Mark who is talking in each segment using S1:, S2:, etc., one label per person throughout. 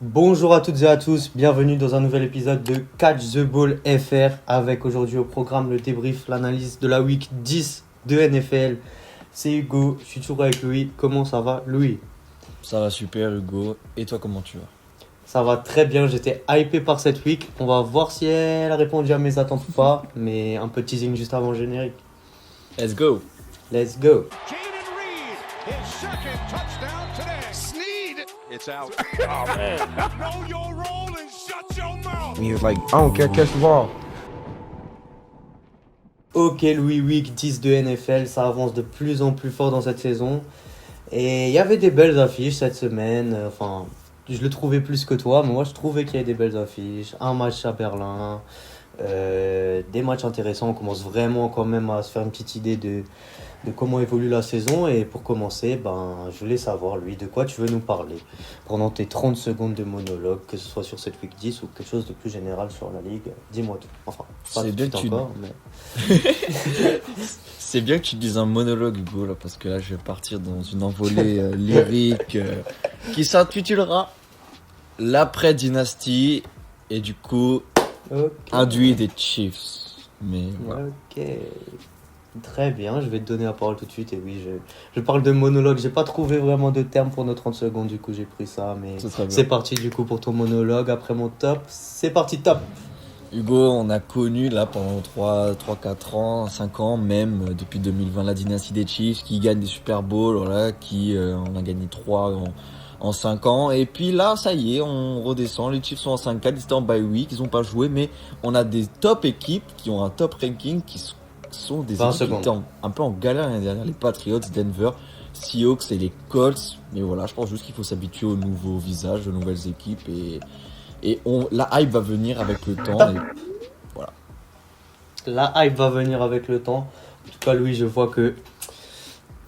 S1: Bonjour à toutes et à tous, bienvenue dans un nouvel épisode de Catch the Ball FR avec aujourd'hui au programme le débrief, l'analyse de la week 10 de NFL. C'est Hugo, je suis toujours avec Louis. Comment ça va Louis?
S2: Ça va super Hugo, et toi comment tu vas?
S1: Ça va très bien, j'étais hypé par cette week. On va voir si elle a répondu à mes attentes ou pas, mais un peu de teasing juste avant le générique.
S2: Let's go!
S1: Let's go.
S3: Jaden Reed, his second touchdown today. Sneed. It's out. Know your role and shut your mouth.
S4: He was like, I don't care, catch the ball.
S1: Ok Louis, week 10 de NFL, ça avance de plus en plus fort dans cette saison. Et il y avait des belles affiches cette semaine, enfin, je le trouvais plus que toi, mais moi je trouvais qu'il y avait des belles affiches. Un match à Berlin, des matchs intéressants, on commence vraiment quand même à se faire une petite idée de comment évolue la saison. Et pour commencer, je voulais savoir, lui, de quoi tu veux nous parler pendant tes 30 secondes de monologue, que ce soit sur cette week 10 ou quelque chose de plus général sur la ligue. Dis-moi tout. Enfin, pas
S2: C'est
S1: tout de
S2: bien
S1: suite
S2: que tu-
S1: encore, mais...
S2: C'est bien que tu dises un monologue Hugo là, parce que là je vais partir dans une envolée lyrique qui s'intitulera L'après-dynastie et du coup
S1: Ok.
S2: induit des Chiefs. Mais voilà.
S1: Ok. Très bien, je vais te donner la parole tout de suite. Et oui, je parle de monologue. J'ai pas trouvé vraiment de terme pour nos 30 secondes, du coup j'ai pris ça. Mais
S2: Ce serait bien.
S1: c'est parti du coup pour ton monologue. Après mon top, c'est parti top.
S2: Hugo, on a connu là pendant 4 ans, 5 ans même, depuis 2020, la dynastie des Chiefs qui gagne des Super Bowls, voilà, on a gagné 3 en 5 ans. Et puis là, ça y est, on redescend, les Chiefs sont en 5-4, ils étaient en bye week, ils ont pas joué, mais on a des top équipes qui ont un top ranking, sont des
S1: 20
S2: équipes qui
S1: secondes.
S2: étaient un peu en galère l'année dernière, les Patriots, Denver, Seahawks et les Colts. Mais voilà, je pense juste qu'il faut s'habituer aux nouveaux visages, aux nouvelles équipes la hype va venir avec le temps. Et voilà.
S1: La hype va venir avec le temps. En tout cas, Louis, je vois que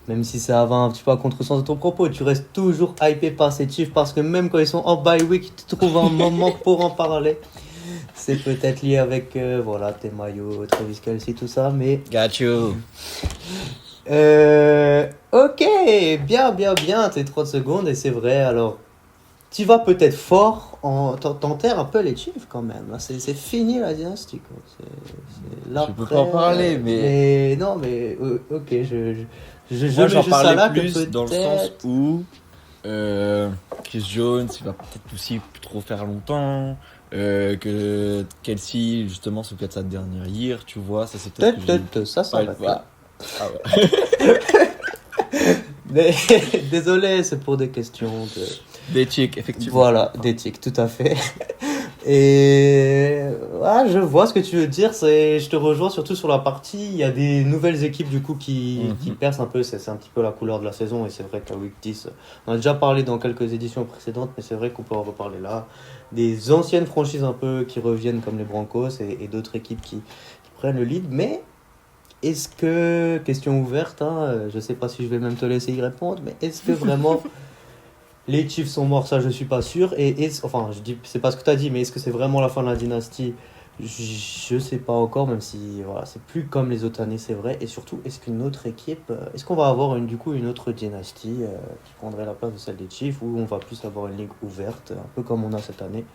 S1: même si ça va un petit peu à contresens de ton propos, tu restes toujours hypé par ces Chiefs parce que même quand ils sont en bye week, tu trouves un moment pour en parler. C'est peut-être lié avec voilà, tes maillots, Travis Kelce, tout ça, mais
S2: Got you.
S1: ok, bien, tes 30 secondes, et c'est vrai, alors, tu vas peut-être fort, t'enterres un peu les Chiefs quand même, là, c'est fini la dynastie, quoi. C'est
S2: Je peux pas en parler,
S1: mais non, mais ok, je
S2: Moi,
S1: mets
S2: j'en
S1: juste ça
S2: parlais
S1: là que
S2: plus dans le sens
S1: peut-être...
S2: où Chris Jones, il va peut-être aussi plus trop faire longtemps. Que Kelsey, justement, c'est peut-être sa dernière year, tu vois. Ça, c'est peut-être que j'ai
S1: Peut-être, ça
S2: pas
S1: va
S2: le- voilà. Ah ouais.
S1: Mais désolé, c'est pour des questions de...
S2: Des chicks, effectivement.
S1: Voilà, d'éthique, tout à fait. Et je vois ce que tu veux dire. Je te rejoins surtout sur la partie. Il y a des nouvelles équipes du coup qui percent un peu. C'est un petit peu la couleur de la saison. Et c'est vrai qu'à Week 10, on a déjà parlé dans quelques éditions précédentes, mais c'est vrai qu'on peut en reparler là. Des anciennes franchises un peu qui reviennent comme les Broncos et d'autres équipes qui prennent le lead. Mais est-ce que, question ouverte, je sais pas si je vais même te laisser y répondre, mais est-ce que vraiment. Les Chiefs sont morts, ça je suis pas sûr. Enfin, je dis, c'est pas ce que tu as dit, mais est-ce que c'est vraiment la fin de la dynastie? Je sais pas encore, même si voilà, c'est plus comme les autres années, c'est vrai. Et surtout, est-ce qu'une autre équipe, est-ce qu'on va avoir du coup une autre dynastie qui prendrait la place de celle des Chiefs, ou on va plus avoir une ligue ouverte, un peu comme on a cette année?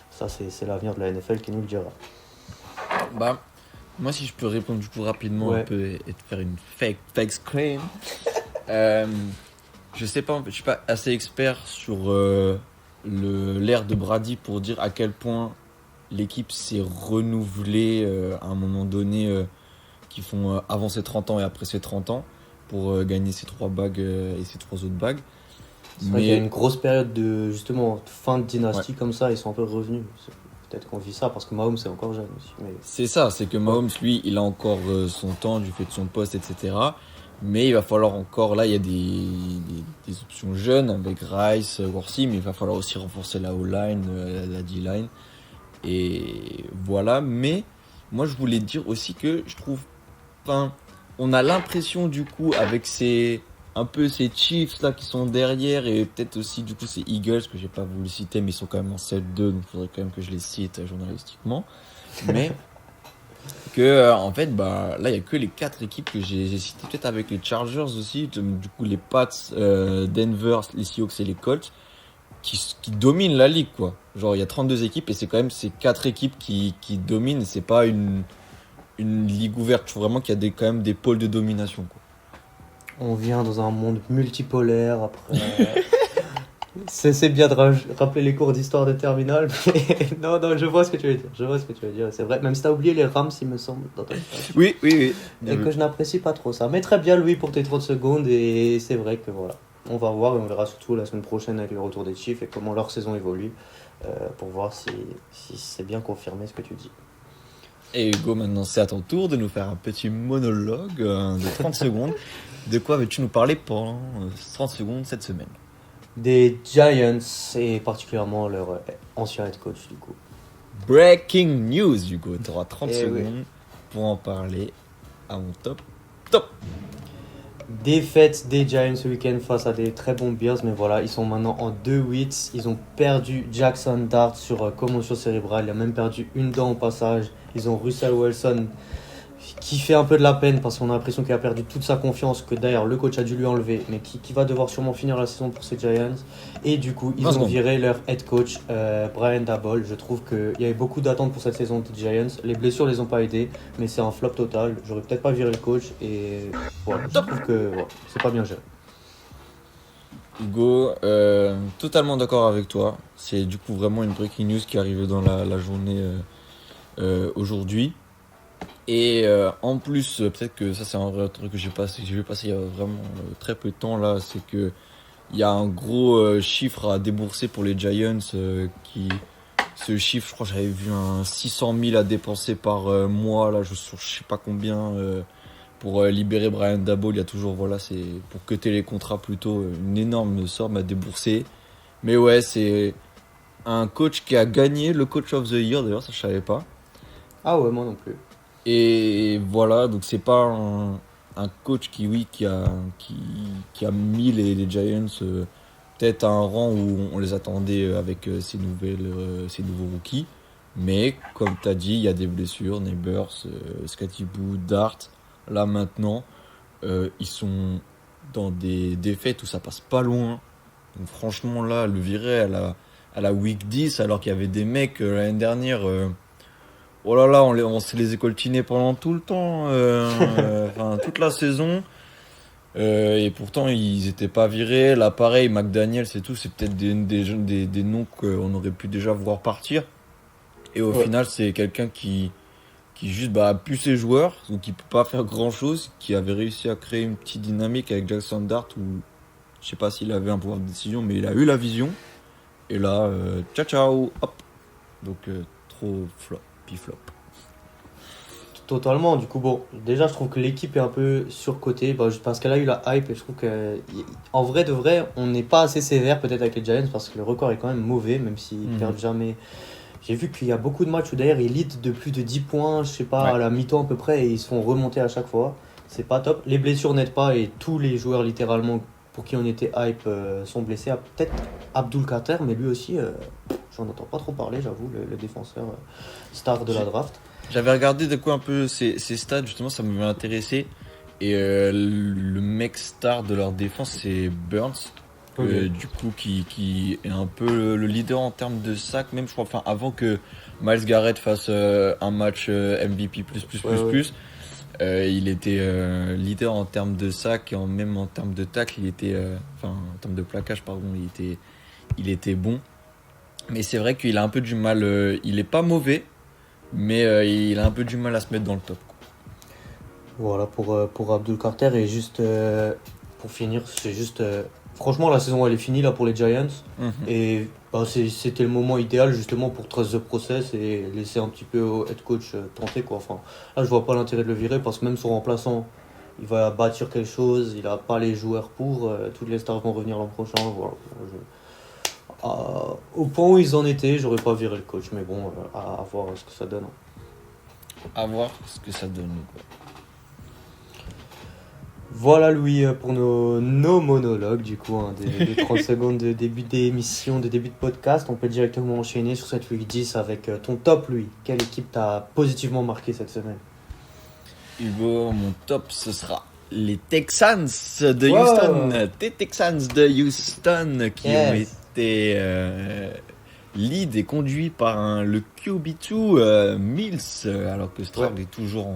S1: Ça, c'est l'avenir de la NFL qui nous le dira.
S2: Bah, moi, si je peux répondre du coup rapidement
S1: Ouais.
S2: un peu et te faire une fake screen. Je sais pas, en fait, je suis pas assez expert sur l'ère de Brady pour dire à quel point l'équipe s'est renouvelée à un moment donné qui font avant ses 30 ans et après ses 30 ans pour gagner ces 3 bagues et ces 3 autres bagues.
S1: C'est vrai qu'il y a une grosse période de justement fin de dynastie comme ça, ils sont un peu revenus. Peut-être qu'on vit ça parce que Mahomes c'est encore jeune aussi. Mais...
S2: C'est ça, c'est que Mahomes, lui, il a encore son temps du fait de son poste, etc. Mais il va falloir encore, là, il y a des options jeunes avec Rice, Worthy, mais il va falloir aussi renforcer la O-line, la D-line. Et voilà, mais moi, je voulais dire aussi que je trouve, enfin, on a l'impression, du coup, avec un peu ces Chiefs là qui sont derrière et peut-être aussi, du coup, ces Eagles que j'ai pas voulu citer, mais ils sont quand même en 7-2, donc il faudrait quand même que je les cite journalistiquement. Mais que en fait là il y a que les 4 équipes que j'ai citées, peut-être avec les Chargers aussi, du coup les Pats, Denver, les Seahawks et les Colts qui dominent la ligue, quoi. Genre, il y a 32 équipes et c'est quand même ces 4 équipes qui dominent. C'est pas une ligue ouverte. Je trouve vraiment qu'il y a quand même des pôles de domination, quoi.
S1: On vient dans un monde multipolaire après. C'est bien de rappeler les cours d'histoire de terminale, mais non, je vois ce que tu veux dire. C'est vrai, même si t'as oublié les Rams, il me semble, dans ta phrase.
S2: Oui.
S1: Et que je n'apprécie pas trop ça. Mais très bien, Louis, pour tes 30 secondes. Et c'est vrai que voilà, on va voir et on verra surtout la semaine prochaine avec le retour des Chiefs et comment leur saison évolue pour voir si c'est bien confirmé ce que tu dis.
S2: Et Hugo, maintenant c'est à ton tour de nous faire un petit monologue de 30 secondes. De quoi veux-tu nous parler pendant 30 secondes cette semaine?
S1: Des Giants et particulièrement leur ancien head coach du coup.
S2: Breaking news, Hugo. Tu auras 30
S1: Eh
S2: secondes
S1: oui.
S2: pour en parler à mon top.
S1: Défaite des Giants ce week-end face à des très bons Bears, mais voilà, ils sont maintenant en 2-8. Ils ont perdu Jackson Dart sur commotion cérébrale. Il a même perdu une dent au passage. Ils ont Russell Wilson qui fait un peu de la peine parce qu'on a l'impression qu'il a perdu toute sa confiance, que d'ailleurs le coach a dû lui enlever, mais qui va devoir sûrement finir la saison pour ces Giants. Et du coup, ils ont viré leur head coach, Brian Daboll. Je trouve qu'il y avait beaucoup d'attentes pour cette saison des Giants. Les blessures les ont pas aidés, mais c'est un flop total. J'aurais peut-être pas viré le coach et voilà, je trouve que voilà, c'est pas bien géré.
S2: Hugo, totalement d'accord avec toi. C'est du coup vraiment une breaking news qui est arrivée dans la journée aujourd'hui. Et en plus, peut-être que ça c'est un vrai truc que j'ai vu passer il y a vraiment très peu de temps là, c'est que il y a un gros chiffre à débourser pour les Giants ce chiffre, je crois que j'avais vu un 600 000 à dépenser par mois là, je sais pas combien pour libérer Brian Daboll. Il y a toujours c'est pour cutter les contrats plutôt une énorme somme à débourser. Mais ouais, c'est un coach qui a gagné le Coach of the Year d'ailleurs, ça je savais pas.
S1: Ah ouais, moi non plus.
S2: Et voilà, donc c'est pas un coach qui a mis les Giants peut-être à un rang où on les attendait avec ces nouveaux rookies. Mais comme tu as dit, il y a des blessures, Neighbors, Scotty Boo, Dart. Là maintenant, ils sont dans des défaites où ça passe pas loin. Donc franchement là, le virer à la week 10 alors qu'il y avait des mecs l'année dernière... oh là là, on s'est les écoltinés pendant tout le temps, toute la saison. Et pourtant, ils étaient pas virés. Là, pareil, McDaniel, c'est tout. C'est peut-être des noms qu'on aurait pu déjà voir partir. Et au final, c'est quelqu'un qui juste a pu ses joueurs, donc il peut pas faire grand-chose, qui avait réussi à créer une petite dynamique avec Jackson Dart, où je sais pas s'il avait un pouvoir de décision, mais il a eu la vision. Et là, ciao, hop. Donc, trop flop. Flop.
S1: Totalement, du coup, bon, déjà je trouve que l'équipe est un peu surcotée parce qu'elle a eu la hype et je trouve qu'en vrai de vrai, on n'est pas assez sévère peut-être avec les Giants parce que le record est quand même mauvais, même s'ils perdent jamais. J'ai vu qu'il y a beaucoup de matchs où d'ailleurs ils lead de plus de 10 points, je sais pas, à la mi-temps à peu près, et ils se font remonter à chaque fois. C'est pas top. Les blessures n'aident pas et tous les joueurs littéralement pour qui on était hype sont blessés. Peut-être Abdul Kader, mais lui aussi, j'en entends pas trop parler, j'avoue, le défenseur star de la draft.
S2: J'avais regardé de quoi un peu ces stats, justement, ça m'avait intéressé. Et le mec star de leur défense, c'est Burns. Okay. Du coup, qui est un peu le leader en termes de sacs, même je crois, avant que Myles Garrett fasse un match MVP++++, il était leader en termes de sacs et même en termes de tacle, il était, en termes de plaquage, pardon, il était bon. Mais c'est vrai qu'il a un peu du mal, il est pas mauvais, mais il a un peu du mal à se mettre dans le top.
S1: Voilà pour Abdul Kader. Et juste pour finir, c'est juste franchement la saison elle est finie là pour les Giants. Et c'était le moment idéal justement pour trust the process et laisser un petit peu au head coach tenter quoi. Enfin là je vois pas l'intérêt de le virer parce que même son remplaçant il va bâtir quelque chose, il a pas les joueurs pour, toutes les stars vont revenir l'an prochain. Voilà. Au point où ils en étaient, j'aurais pas viré le coach, mais bon, à voir ce que ça donne.
S2: À voir ce que ça donne. Quoi.
S1: Voilà Louis pour nos monologues du coup, des 30 secondes de début d'émission, de début de podcast. On peut directement enchaîner sur cette week 10 avec ton top Louis. Quelle équipe t'a positivement marqué cette semaine?
S2: Hugo, mon top ce sera les Texans de Houston. Les Texans de Houston qui ont était lead et conduit par le QB2 Mills, alors que Stroud est toujours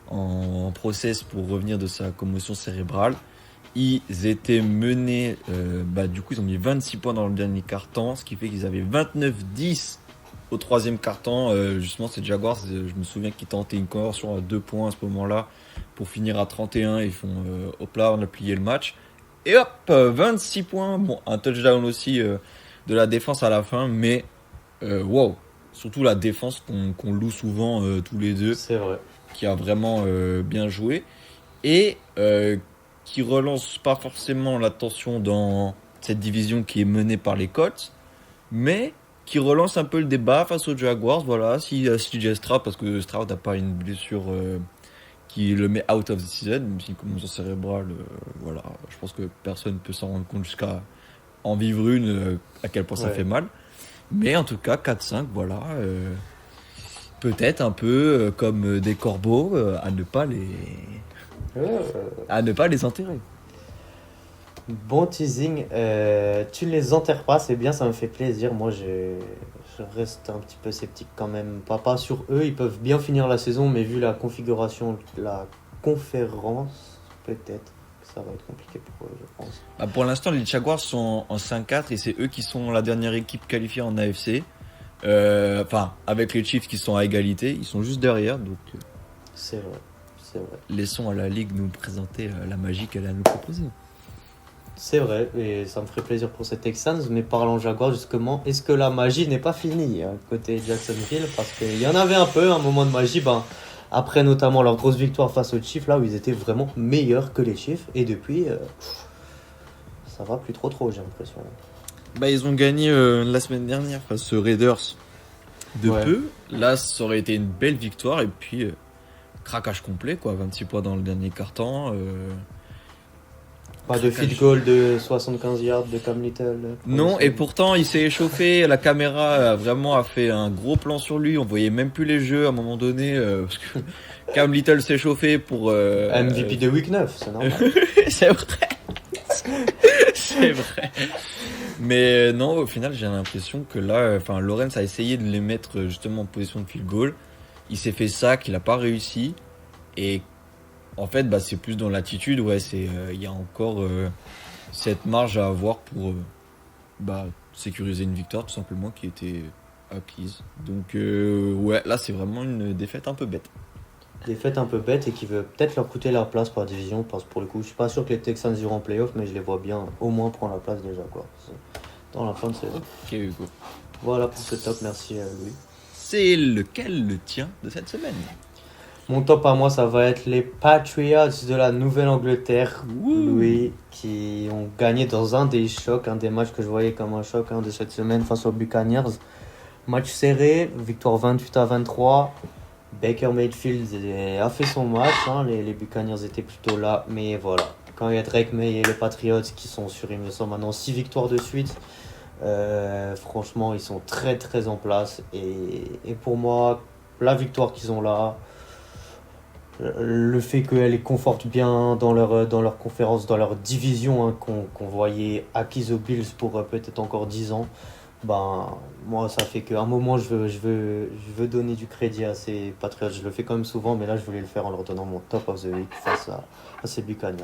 S2: en process pour revenir de sa commotion cérébrale. Ils étaient menés, du coup ils ont mis 26 points dans le dernier quart-temps, ce qui fait qu'ils avaient 29-10 au troisième quart-temps. Justement ces Jaguars, je me souviens qu'ils tentaient une conversion à 2 points à ce moment-là pour finir à 31. Ils font hop là, on a plié le match. Et hop, 26 points, bon un touchdown aussi de la défense à la fin, mais wow, surtout la défense qu'on loue souvent tous les deux.
S1: C'est vrai.
S2: Qui a vraiment bien joué et qui relance pas forcément l'attention dans cette division qui est menée par les Colts, mais qui relance un peu le débat face aux Jaguars. Voilà, si CJ Stroud, parce que Stroud n'a pas une blessure qui le met out of the season, même si une commotion cérébrale, voilà, je pense que personne ne peut s'en rendre compte jusqu'à en vivre une, à quel point ça fait mal. Mais en tout cas, 4-5, voilà. Peut-être un peu comme des corbeaux à ne pas les enterrer.
S1: Bon teasing, tu ne les enterres pas, c'est bien, ça me fait plaisir. Moi, je reste un petit peu sceptique quand même. Pas sur eux, ils peuvent bien finir la saison, mais vu la configuration de la conférence, peut-être que ça va être compliqué pour eux, je pense.
S2: Pour l'instant, les Jaguars sont en 5-4 et c'est eux qui sont la dernière équipe qualifiée en AFC. Avec les Chiefs qui sont à égalité, ils sont juste derrière, donc
S1: c'est vrai.
S2: Laissons à la Ligue nous présenter la magie qu'elle a à nous proposer.
S1: C'est vrai, et ça me ferait plaisir pour ces Texans, mais parlons Jaguars justement, est-ce que la magie n'est pas finie côté Jacksonville? Parce qu'il y en avait un moment de magie, après notamment leur grosse victoire face aux Chiefs, là où ils étaient vraiment meilleurs que les Chiefs, et depuis, ça va plus trop, j'ai l'impression.
S2: Ils ont gagné la semaine dernière face aux Raiders de peu. Là, ça aurait été une belle victoire, et puis craquage complet, 26 points dans le dernier quart-temps.
S1: Pas de field goal de 75 yards de Cam Little.
S2: Non, et pourtant il s'est échauffé, la caméra a fait un gros plan sur lui, on voyait même plus les jeux à un moment donné, parce que Cam Little s'est chauffé pour...
S1: MVP de Week 9, c'est normal.
S2: C'est vrai. C'est vrai. Mais non, au final j'ai l'impression que là, Lawrence a essayé de les mettre justement en position de field goal, il s'est fait sac, il n'a pas réussi, et en fait, c'est plus dans l'attitude, il y a encore cette marge à avoir pour sécuriser une victoire tout simplement qui était acquise. Donc là c'est vraiment une défaite un peu bête.
S1: Défaite un peu bête et qui veut peut-être leur coûter leur place par division, parce que pour le coup je suis pas sûr que les Texans iront en playoff, mais je les vois bien au moins prendre la place déjà dans la fin de saison.
S2: Ok Hugo.
S1: Voilà pour ce top, merci Louis.
S2: C'est lequel le tien de cette semaine?
S1: Mon top à moi, ça va être les Patriots de la Nouvelle-Angleterre, Louis, qui ont gagné dans un des matchs que je voyais comme un choc de cette semaine face aux Buccaneers. Match serré, victoire 28-23. Baker Mayfield a fait son match, les Buccaneers étaient plutôt là, mais voilà. Quand il y a Drake May et les Patriots qui sont sur, il me semble, maintenant 6 victoires de suite, franchement, ils sont très très en place. Et pour moi, la victoire qu'ils ont là, le fait qu'elle les conforte bien dans leur conférence, dans leur division qu'on voyait acquise aux Bills pour peut-être encore 10 ans, moi ça fait qu'à un moment je veux donner du crédit à ces Patriots. Je le fais quand même souvent, mais là je voulais le faire en leur donnant mon top of the week face à ces Buccaneers.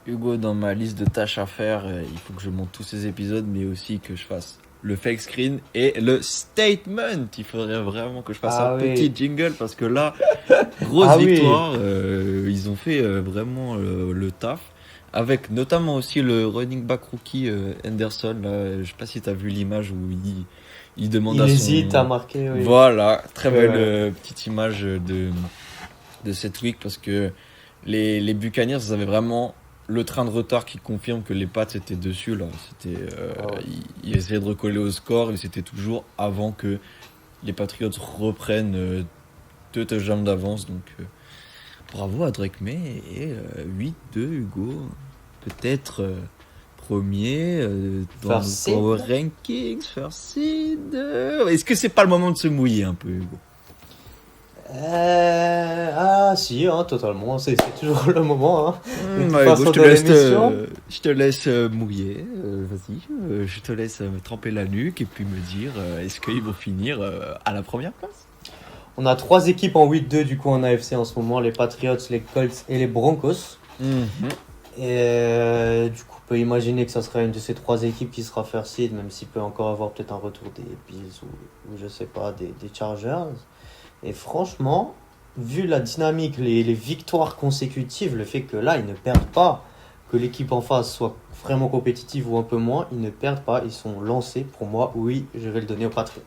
S2: Hugo, dans ma liste de tâches à faire, il faut que je monte tous ces épisodes, mais aussi que je fasse le fake screen et le statement. Il faudrait vraiment que je fasse un petit jingle, parce que là, grosse victoire. Ils ont fait vraiment le taf, avec notamment aussi le running back rookie Henderson. Là, je sais pas si tu as vu l'image où il demande à son...
S1: Il hésite à marquer. Oui.
S2: Voilà, très belle petite image de cette week, parce que les Buccaneers, ils avaient vraiment le train de retard qui confirme que les Pats étaient dessus. Là. Ils essayaient de recoller au score, et c'était toujours avant que les Patriots reprennent 2 touchdowns d'avance. Donc bravo à Drake May, et 8-2 Hugo. Peut-être premier dans le Power Rankings, first seed. Est-ce que c'est pas le moment de se mouiller un peu, Hugo?
S1: Ah si, hein, totalement, c'est toujours le moment. Hein. De toute façon, de l'émission.
S2: Je te laisse mouiller, vas-y, je te laisse me tremper la nuque et puis me dire est-ce qu'ils vont finir à la première place?
S1: On a 3 équipes en week 2 du coup en AFC en ce moment, les Patriots, les Colts et les Broncos. Et du coup, on peut imaginer que ça sera une de ces 3 équipes qui sera first seed, même s'il peut encore avoir peut-être un retour des Bills ou je sais pas, des Chargers. Et franchement, vu la dynamique, les victoires consécutives, le fait que là, ils ne perdent pas, que l'équipe en face soit vraiment compétitive ou un peu moins, ils ne perdent pas, ils sont lancés. Pour moi, oui, je vais le donner aux Patriots.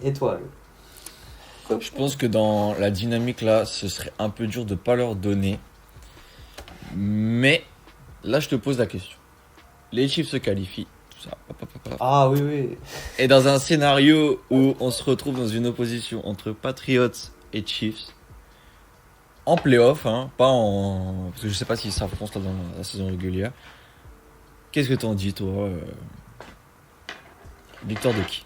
S1: Et toi, Lou?
S2: Je pense que dans la dynamique là, ce serait un peu dur de pas leur donner. Mais là, je te pose la question. Les Chiefs se qualifient, tout ça.
S1: Ah oui, oui.
S2: Et dans un scénario où on se retrouve dans une opposition entre Patriots et Chiefs, en playoff, hein, pas en... Parce que je sais pas si ça s'affrontent là dans la saison régulière. Qu'est-ce que t'en dis, toi Victoire de qui?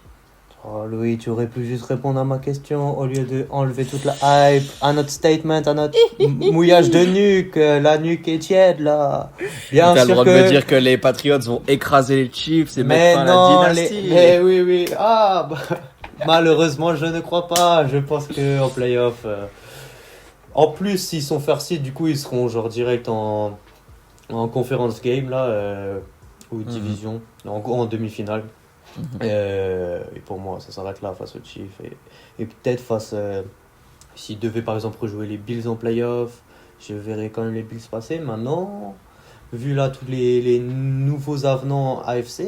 S1: Oh Louis, tu aurais pu juste répondre à ma question au lieu de enlever toute la hype à notre statement, à notre mouillage de nuque. La nuque est tiède là. Bien
S2: T'as
S1: sûr
S2: le droit
S1: que...
S2: de me dire que les Patriots vont écraser les Chiefs et
S1: Mais
S2: mettre fin
S1: non,
S2: à la dynastie.
S1: mais oui, oui. Ah, bah, malheureusement, je ne crois pas. Je pense que en playoff... En plus, s'ils sont first seed, du coup, ils seront genre direct en conference game là, ou division, en demi-finale. Et pour moi, ça s'arrête là face aux Chiefs. Et peut-être face. S'ils devaient par exemple rejouer les Bills en playoff, je verrais quand même les Bills passer. Maintenant, vu là tous les nouveaux avenants AFC,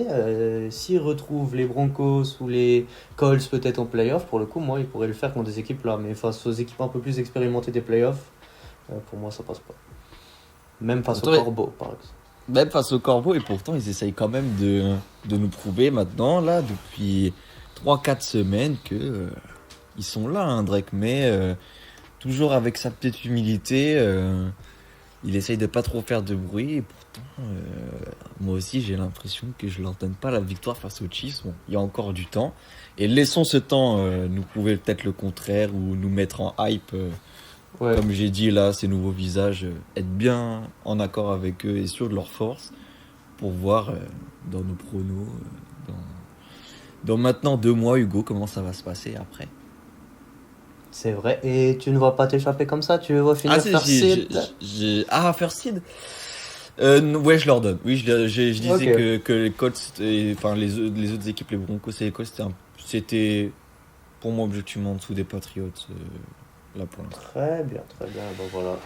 S1: s'ils retrouvent les Broncos ou les Colts peut-être en playoff, pour le coup, moi, ils pourraient le faire contre des équipes là. Mais face aux équipes un peu plus expérimentées des playoffs, pour moi, ça passe pas. Même face aux Corbeaux, par exemple.
S2: Même face aux Corbeaux, et pourtant ils essayent quand même de nous prouver maintenant, là, depuis 3-4 semaines, que ils sont là, hein, Drake May, toujours avec sa petite humilité, il essaye de pas trop faire de bruit, et pourtant, moi aussi j'ai l'impression que je leur donne pas la victoire face aux Chiefs. Bon, il y a encore du temps, et laissons ce temps nous prouver peut-être le contraire, ou nous mettre en hype.
S1: Ouais.
S2: Comme j'ai dit là, ces nouveaux visages, être bien en accord avec eux et sûrs de leur force pour voir dans nos pronos, dans maintenant 2 mois, Hugo, comment ça va se passer après.
S1: C'est vrai. Et tu ne vas pas t'échapper comme ça? Tu veux finir first seed?
S2: First seed. Ouais, je leur donne. Oui, je disais que les Colts, enfin les autres équipes, les Broncos et les Colts, c'était pour moi objectivement en dessous des Patriots. Là pour l'instant.
S1: Très bien. Bon, voilà.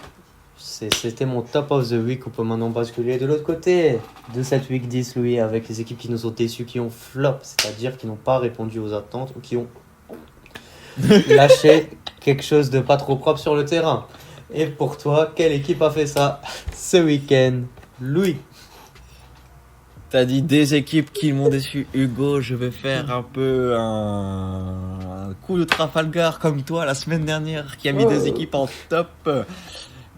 S1: C'était mon top of the week. On peut maintenant basculer de l'autre côté de cette week 10, Louis, avec les équipes qui nous ont déçus, qui ont flop, c'est-à-dire qui n'ont pas répondu aux attentes ou qui ont lâché quelque chose de pas trop propre sur le terrain. Et pour toi, quelle équipe a fait ça ce week-end, Louis?
S2: T'as dit des équipes qui m'ont déçu, Hugo. Je vais faire un peu un coup de Trafalgar comme toi la semaine dernière qui a mis 2 équipes en top.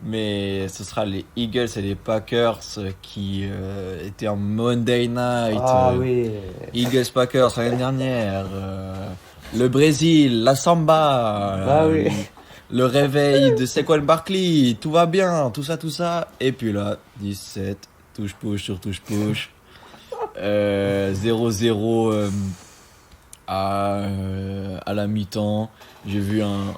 S2: Mais ce sera les Eagles et les Packers qui étaient en Monday Night.
S1: Ah oui.
S2: Eagles Packers l'année dernière. Le Brésil, la Samba.
S1: Ah oui.
S2: Le réveil de Saquon Barkley. Tout va bien, tout ça. Et puis là, 17, touche-push sur touche-push. 0-0 à la mi-temps. J'ai vu un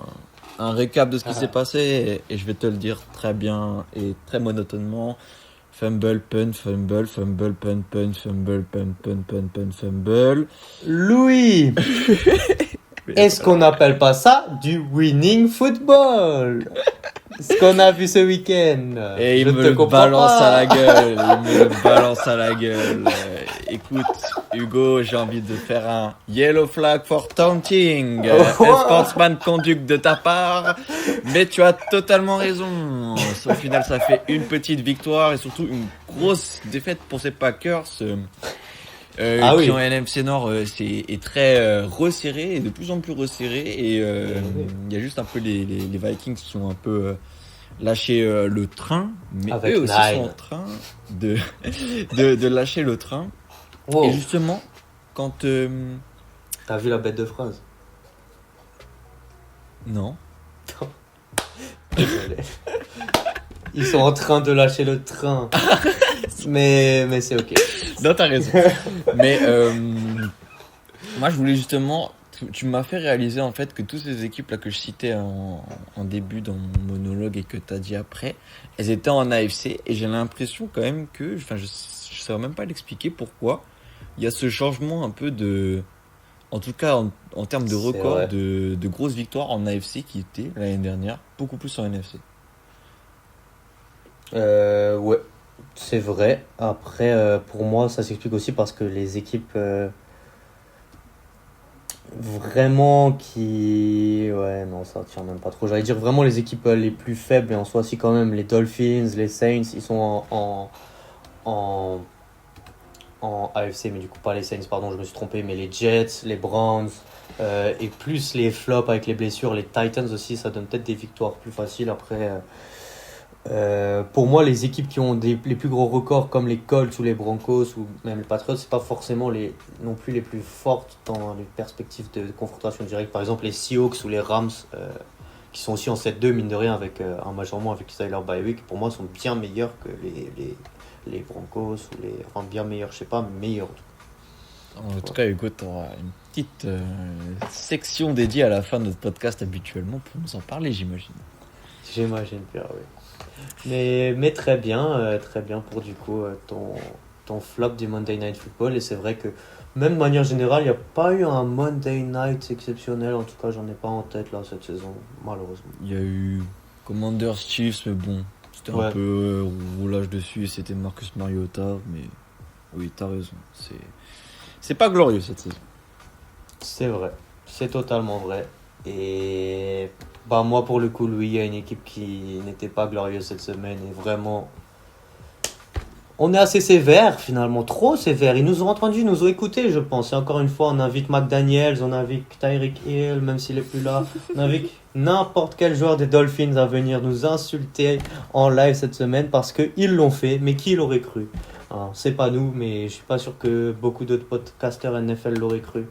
S2: récap de ce qui s'est passé et je vais te le dire très bien et très monotonement. Fumble, punt, fumble, fumble, punt, punt, fumble, punt, punt, punt, punt, fumble.
S1: Louis, est-ce qu'on n'appelle pas ça du winning football? Ce qu'on a vu ce week-end.
S2: Et il me le balance à la gueule. Écoute, Hugo, j'ai envie de faire un yellow flag for taunting. Sportsman conduct de ta part. Mais tu as totalement raison. Au final, ça fait une petite victoire et surtout une grosse défaite pour ces Packers. Qui en NFC Nord est très resserré et de plus en plus resserré et il y a juste un peu les Vikings qui sont un peu lâché le train, mais avec eux aussi sont en train de lâcher le train. Wow. Et justement, quand
S1: t'as vu la bête de phrase?
S2: Non.
S1: Désolé. Ils sont en train de lâcher le train. mais c'est ok.
S2: Non, t'as raison. Mais moi, je voulais justement... Tu m'as fait réaliser en fait que toutes ces équipes-là que je citais en début dans mon monologue et que t'as dit après, elles étaient en AFC et j'ai l'impression quand même que... Enfin, je saurais même pas l'expliquer pourquoi. Il y a ce changement un peu de... En tout cas, en termes de
S1: C'est
S2: record
S1: vrai.
S2: de grosses victoires en AFC qui était l'année dernière, beaucoup plus en NFC.
S1: Ouais, c'est vrai. Après, pour moi, ça s'explique aussi parce que les équipes vraiment qui... Ouais, non, ça tient même pas trop. J'allais dire vraiment les équipes les plus faibles, mais en soi, si quand même, les Dolphins, les Saints, ils sont en, en AFC, mais du coup pas les Saints, pardon, je me suis trompé, mais les Jets, les Browns, et plus les flops avec les blessures, les Titans aussi, ça donne peut-être des victoires plus faciles. Après, pour moi, les équipes qui ont les plus gros records, comme les Colts ou les Broncos ou même les Patriots, c'est pas forcément non plus les plus fortes dans les perspectives de confrontation directe. Par exemple, les Seahawks ou les Rams, qui sont aussi en 7-2, mine de rien, avec un match en moins avec Tyler bye week, pour moi, sont bien meilleurs que les Broncos ou les... Enfin, bien meilleurs, je sais pas, mais meilleurs.
S2: En tout cas, Hugo, tu auras une petite section dédiée à la fin de notre podcast habituellement pour nous en parler, j'imagine.
S1: J'imagine bien, oui. Mais très bien pour du coup ton flop du Monday Night Football. Et c'est vrai que même de manière générale, il n'y a pas eu un Monday Night exceptionnel. En tout cas, j'en ai pas en tête là cette saison, malheureusement.
S2: Il y a eu Commanders Chiefs, mais bon, c'était
S1: Ouais.
S2: un peu roulage dessus et c'était Marcus Mariota. Mais oui, t'as raison. C'est pas glorieux cette saison.
S1: C'est vrai, c'est totalement vrai. Et bah moi pour le coup, Louis, il y a une équipe qui n'était pas glorieuse cette semaine et vraiment on est assez sévère finalement, trop sévère. Ils nous ont entendus, ils nous ont écoutés, je pense. Et encore une fois, on invite McDaniels, on invite Tyreek Hill, même s'il est plus là. On invite n'importe quel joueur des Dolphins à venir nous insulter en live cette semaine parce qu'ils l'ont fait. Mais qui l'aurait cru? Alors, c'est pas nous, mais je suis pas sûr que beaucoup d'autres podcasters NFL l'auraient cru.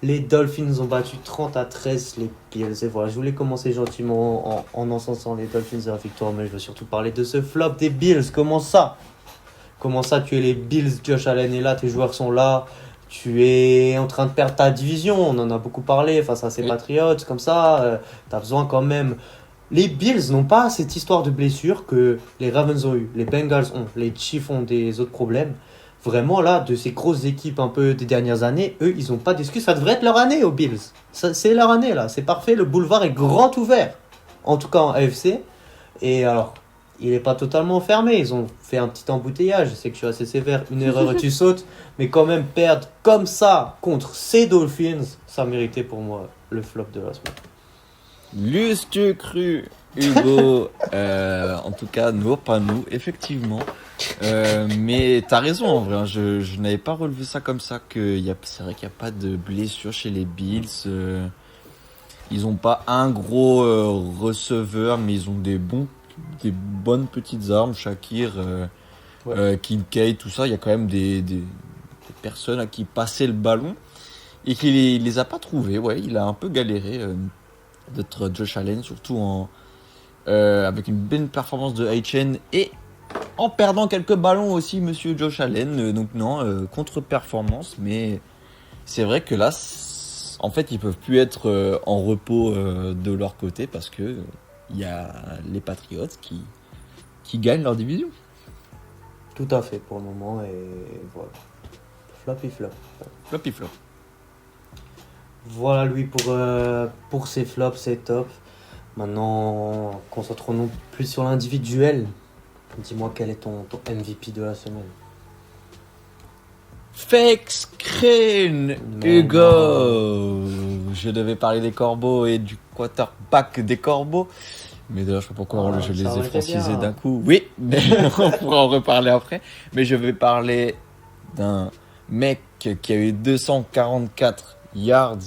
S1: Les Dolphins ont battu 30-13 les Bills. Et voilà, je voulais commencer gentiment en encensant les Dolphins de la victoire, mais je veux surtout parler de ce flop des Bills. Comment ça? Comment ça, tu es les Bills, Josh Allen est là, tes joueurs sont là, tu es en train de perdre ta division, on en a beaucoup parlé face à ces
S2: Oui.
S1: Patriots, comme ça, tu as besoin quand même. Les Bills n'ont pas cette histoire de blessure que les Ravens ont eu, les Bengals ont, les Chiefs ont des autres problèmes. Vraiment là, de ces grosses équipes un peu des dernières années, eux, ils n'ont pas d'excuses, ça devrait être leur année aux Bills. C'est leur année là, c'est parfait, le boulevard est grand ouvert, en tout cas en AFC. Et alors, il n'est pas totalement fermé. Ils ont fait un petit embouteillage. Je sais que je suis assez sévère. Une erreur et tu sautes. Mais quand même, perdre comme ça contre ces Dolphins, ça méritait pour moi le flop de la semaine.
S2: L'eussent-tu cru, Hugo? En tout cas, non, pas nous, effectivement. Mais t'as raison, en vrai. Hein, je n'avais pas relevé ça comme ça. C'est vrai qu'il n'y a pas de blessure chez les Bills. Ils n'ont pas un gros receveur, mais ils ont des bonnes petites armes. Shakir, Kincaid, tout ça. Il y a quand même des personnes à qui passer le ballon et qui les a pas trouvés. Ouais, il a un peu galéré. D'être Josh Allen, surtout avec une belle performance de H.N. et en perdant quelques ballons aussi, monsieur Josh Allen. Donc non, contre-performance, mais c'est vrai que là, en fait, ils peuvent plus être en repos de leur côté parce que il y a les Patriots qui gagnent leur division.
S1: Tout à fait pour le moment. Et voilà. Flop et flop.
S2: Flop et flop.
S1: Voilà, Louis, pour ces flops, c'est top. Maintenant, concentrons-nous plus sur l'individuel. Dis-moi quel est ton MVP de la semaine.
S2: Fake screen,
S1: Mais
S2: Hugo.
S1: non.
S2: Je devais parler des Corbeaux et du quarterback des Corbeaux. Mais d'ailleurs, je sais pas pourquoi je
S1: ça
S2: les ai
S1: aurait été
S2: francisés
S1: bien.
S2: d'un coup. Oui, mais on pourra en reparler après. Mais je vais parler d'un mec qui a eu 244 yards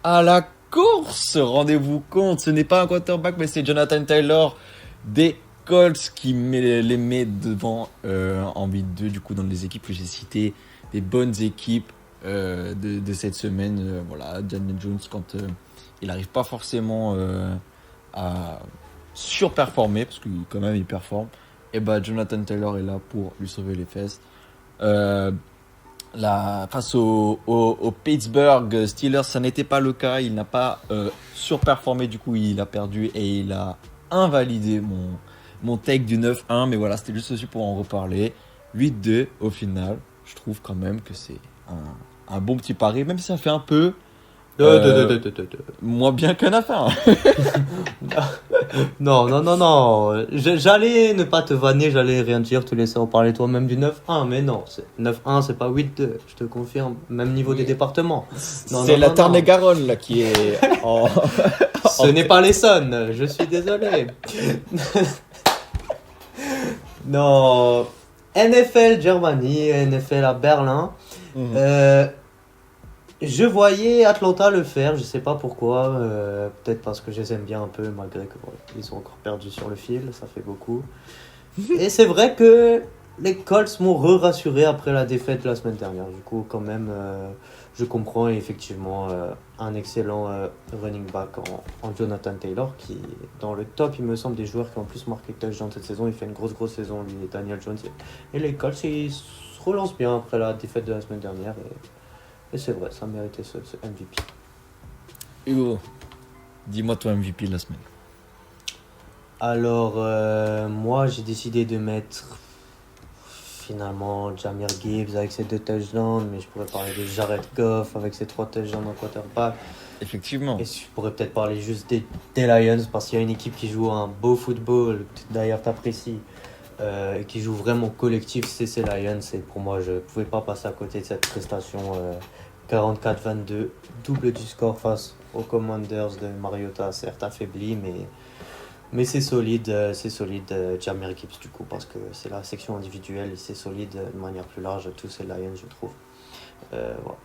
S2: à la course. Rendez-vous compte, ce n'est pas un quarterback, mais c'est Jonathan Taylor des Colts qui les met devant en 8-2. Du coup, dans les équipes que j'ai citées, des bonnes équipes. de cette semaine. Voilà, Daniel Jones, quand il n'arrive pas forcément à surperformer, parce que quand même il performe, et Jonathan Taylor est là pour lui sauver les fesses. Face au Pittsburgh Steelers, ça n'était pas le cas. Il n'a pas surperformé, du coup il a perdu et il a invalidé mon take du 9-1. Mais voilà, c'était juste aussi pour en reparler. 8-2 au final. Je trouve quand même que c'est un bon petit pari, même si ça fait un peu moins bien qu'un affaire.
S1: Non. J'allais ne pas te vanner, j'allais rien dire, te laisser en parler toi-même du 9-1, mais non, 9-1, c'est pas 8-2, je te confirme, même niveau des départements.
S2: C'est la Tarn-et-Garonne là qui est en...
S1: Ce n'est pas l'Essonne, je suis désolé. Non, NFL Germany, NFL à Berlin. Je voyais Atlanta le faire, je sais pas pourquoi, peut-être parce que je les aime bien un peu, malgré qu'ils ont encore perdu sur le fil, ça fait beaucoup. Et c'est vrai que les Colts m'ont rassuré après la défaite de la semaine dernière. Du coup, quand même, je comprends, et effectivement un excellent running back en Jonathan Taylor, qui est dans le top, il me semble, des joueurs qui ont plus marqué de touchdowns cette saison. Il fait une grosse saison, lui, et Daniel Jones. Et les Colts, ils se relancent bien après la défaite de la semaine dernière. Et c'est vrai, ça méritait ce MVP.
S2: Hugo, dis-moi ton MVP de la semaine.
S1: Alors, moi, j'ai décidé de mettre finalement Jahmyr Gibbs avec ses 2 touchdowns, mais je pourrais parler de Jared Goff avec ses 3 touchdowns en quarterback.
S2: Effectivement.
S1: Et je pourrais peut-être parler juste des Lions, parce qu'il y a une équipe qui joue un beau football, d'ailleurs t'apprécies, et qui joue vraiment collectif, c'est ces Lions. Et pour moi, je ne pouvais pas passer à côté de cette prestation. 44-22, double du score face aux Commanders de Mariota, certes affaibli, mais c'est solide, Jahmyr Gibbs du coup, parce que c'est la section individuelle et c'est solide de manière plus large, tous ces Lions, je trouve,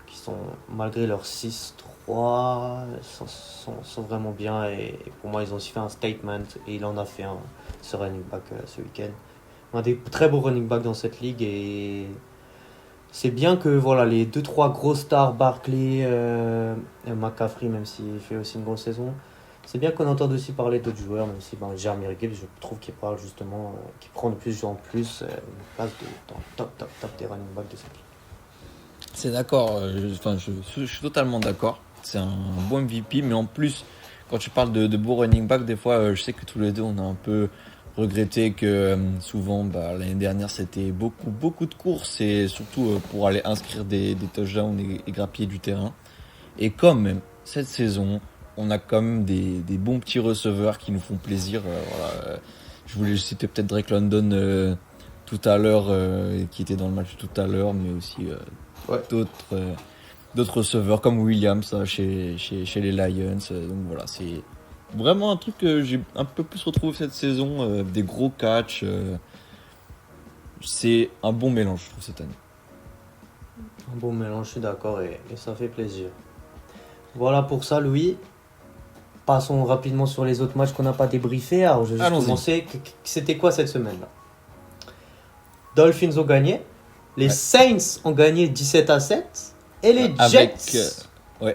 S1: qui sont, malgré leur 6-3, sont vraiment bien, et pour moi, ils ont aussi fait un statement, et il en a fait un, ce running back ce week-end. On a des très beaux running backs dans cette ligue, et c'est bien que voilà, les 2-3 grosses stars, Barkley, et McCaffrey, même s'il fait aussi une grosse saison, c'est bien qu'on entende aussi parler d'autres joueurs, même si Jahmyr Gibbs, je trouve qu'il parle justement, qu'il prend de plus en plus une place dans le top des running backs de cette ligue.
S2: C'est d'accord, je suis totalement d'accord. C'est un bon MVP, mais en plus, quand tu parles de beaux running back, des fois, je sais que tous les deux, on a un peu regretté que souvent, l'année dernière, c'était beaucoup de courses, et surtout pour aller inscrire des touchdowns et grappiller du terrain. Et quand même, cette saison, on a quand même des bons petits receveurs qui nous font plaisir. Je voulais citer peut-être Drake London tout à l'heure, qui était dans le match tout à l'heure, mais aussi d'autres receveurs comme Williams chez les Lions. Donc voilà, c'est vraiment un truc que j'ai un peu plus retrouvé cette saison, des gros catchs. C'est un bon mélange, je trouve, cette année.
S1: Un bon mélange, je suis d'accord, et ça fait plaisir. Voilà pour ça, Louis. Passons rapidement sur les autres matchs qu'on n'a pas débriefés. Alors, je vais juste commencer. C'était quoi cette semaine-là? Dolphins ont gagné. Les Saints ont gagné 17-7. Et les Jets